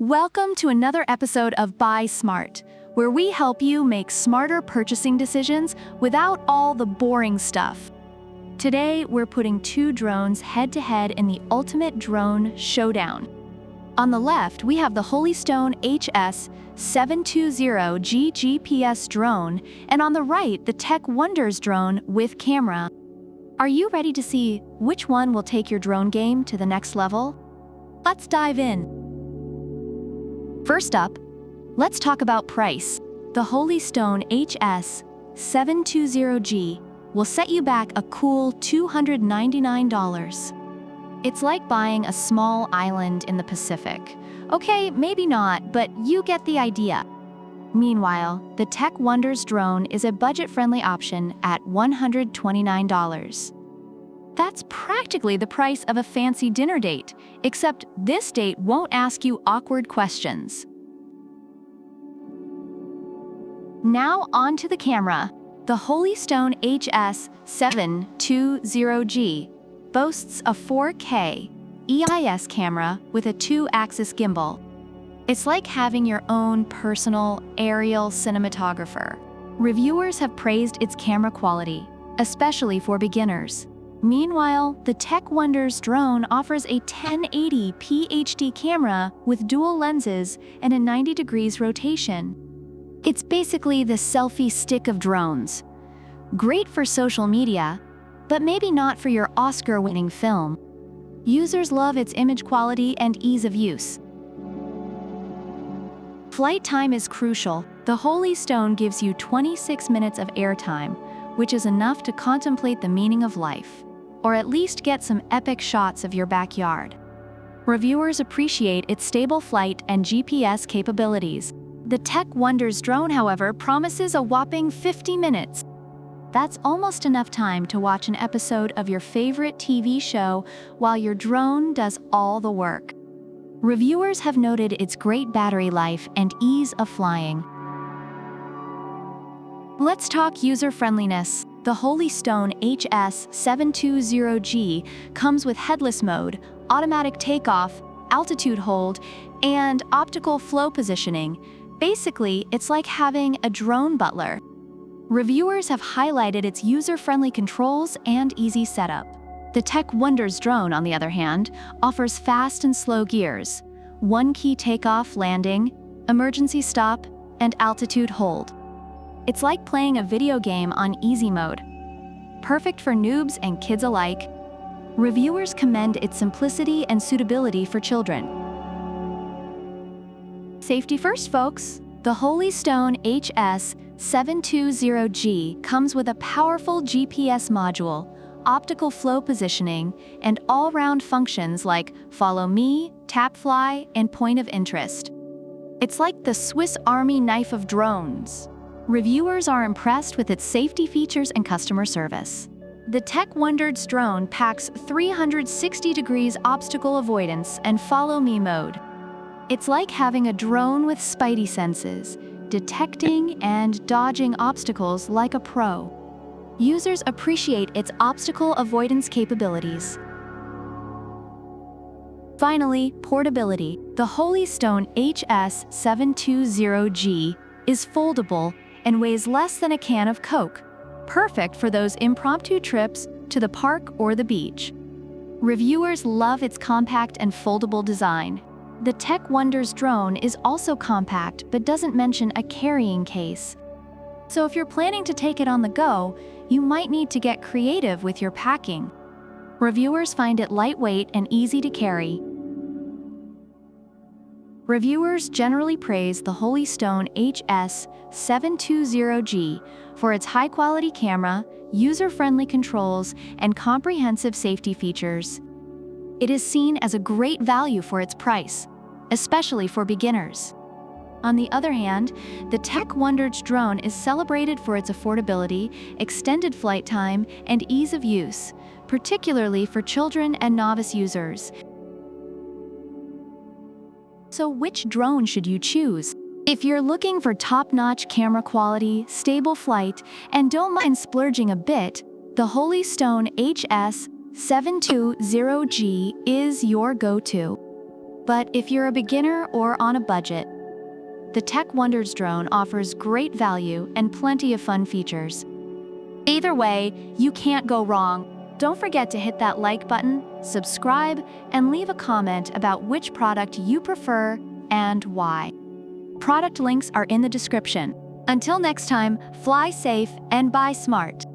Welcome to another episode of Buy Smart, where we help you make smarter purchasing decisions without all the boring stuff. Today, we're putting two drones head-to-head in the ultimate drone showdown. On the left, we have the Holystone HS720G GPS drone, and on the right, the Techwonderz drone with camera. Are you ready to see which one will take your drone game to the next level? Let's dive in. First up, let's talk about price. The Holystone HS720G will set you back a cool $299. It's like buying a small island in the Pacific. Okay, maybe not, but you get the idea. Meanwhile, the Techwonderz drone is a budget-friendly option at $129. That's practically the price of a fancy dinner date, except this date won't ask you awkward questions. Now on to the camera. The Holystone HS720G boasts a 4K EIS camera with a 2-axis gimbal. It's like having your own personal aerial cinematographer. Reviewers have praised its camera quality, especially for beginners. Meanwhile, the Techwonderz drone offers a 1080p HD camera with dual lenses and a 90 degrees rotation. It's basically the selfie stick of drones. Great for social media, but maybe not for your Oscar-winning film. Users love its image quality and ease of use. Flight time is crucial. The Holystone gives you 26 minutes of airtime, which is enough to contemplate the meaning of life, or at least get some epic shots of your backyard. Reviewers appreciate its stable flight and GPS capabilities. The Techwonderz drone, however, promises a whopping 50 minutes. That's almost enough time to watch an episode of your favorite TV show while your drone does all the work. Reviewers have noted its great battery life and ease of flying. Let's talk user-friendliness. The Holystone HS720G comes with headless mode, automatic takeoff, altitude hold, and optical flow positioning. Basically, it's like having a drone butler. Reviewers have highlighted its user-friendly controls and easy setup. The Techwonderz drone, on the other hand, offers fast and slow gears, one-key takeoff, landing, emergency stop, and altitude hold. It's like playing a video game on easy mode. Perfect for noobs and kids alike. Reviewers commend its simplicity and suitability for children. Safety first, folks. The Holystone HS720G comes with a powerful GPS module, optical flow positioning, and all-round functions like Follow Me, Tap Fly, and Point of Interest. It's like the Swiss Army knife of drones. Reviewers are impressed with its safety features and customer service. The Techwonderz drone packs 360 degrees obstacle avoidance and Follow Me mode. It's like having a drone with spidey senses, detecting and dodging obstacles like a pro. Users appreciate its obstacle avoidance capabilities. Finally, portability. The Holystone HS720G is foldable and weighs less than a can of Coke, perfect for those impromptu trips to the park or the beach. Reviewers love its compact and foldable design. The Techwonderz drone is also compact but doesn't mention a carrying case. So if you're planning to take it on the go, you might need to get creative with your packing. Reviewers find it lightweight and easy to carry. Reviewers generally praise the Holystone HS720G for its high-quality camera, user-friendly controls, and comprehensive safety features. It is seen as a great value for its price, especially for beginners. On the other hand, the Techwonderz drone is celebrated for its affordability, extended flight time, and ease of use, particularly for children and novice users. So which drone should you choose? If you're looking for top-notch camera quality, stable flight, and don't mind splurging a bit, the Holystone HS720G is your go-to. But if you're a beginner or on a budget, the Techwonderz drone offers great value and plenty of fun features. Either way, you can't go wrong. Don't forget to hit that like button, subscribe, and leave a comment about which product you prefer and why. Product links are in the description. Until next time, fly safe and buy smart.